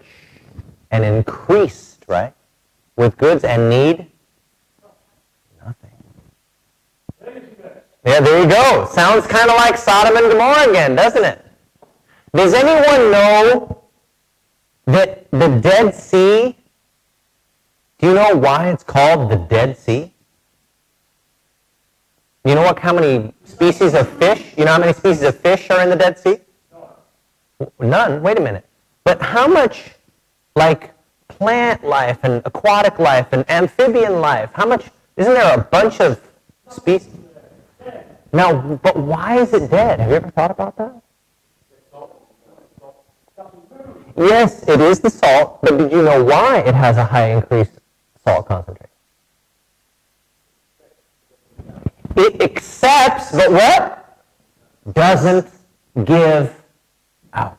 and increased, right? With goods and need nothing. Yeah, there you go. Sounds kind of like Sodom and Gomorrah again, doesn't it? Does anyone know that the Dead Sea, do you know why it's called the Dead Sea? You know how many species of fish? You know how many species of fish are in the Dead Sea? None. Wait a minute. But how much, like, plant life and aquatic life and amphibian life, how much, isn't there a bunch of species? Now, but why is it dead? Have you ever thought about that? Yes, it is the salt, but did you know why it has a high increased salt concentration? It accepts, but what? Doesn't give out.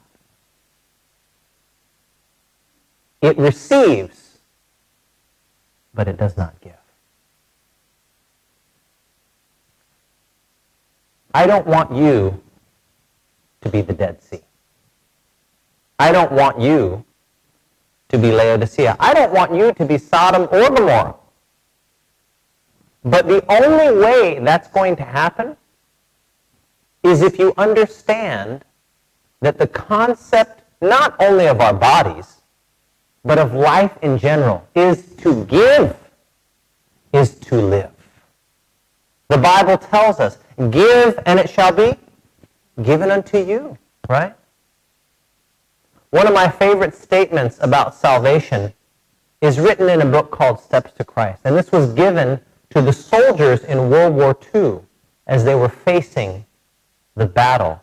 It receives, but it does not give. I don't want you to be the Dead Sea. I don't want you to be Laodicea. I don't want you to be Sodom or Gomorrah. But the only way that's going to happen is if you understand that the concept not only of our bodies, but of life in general, is to give, is to live. The Bible tells us, give and it shall be given unto you, right? One of my favorite statements about salvation is written in a book called Steps to Christ. And this was given to the soldiers in World War II as they were facing the battle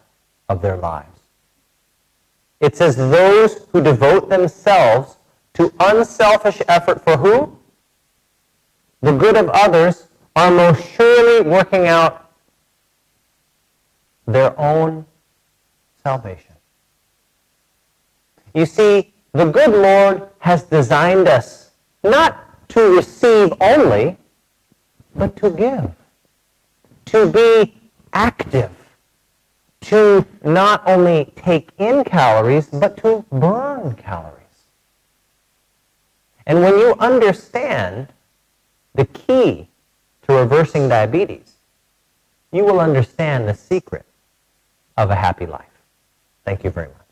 of their lives. It says, those who devote themselves to unselfish effort for who? The good of others are most surely working out their own salvation. You see, the good Lord has designed us not to receive only, but to give, to be active, to not only take in calories, but to burn calories. And when you understand the key to reversing diabetes, you will understand the secret of a happy life. Thank you very much.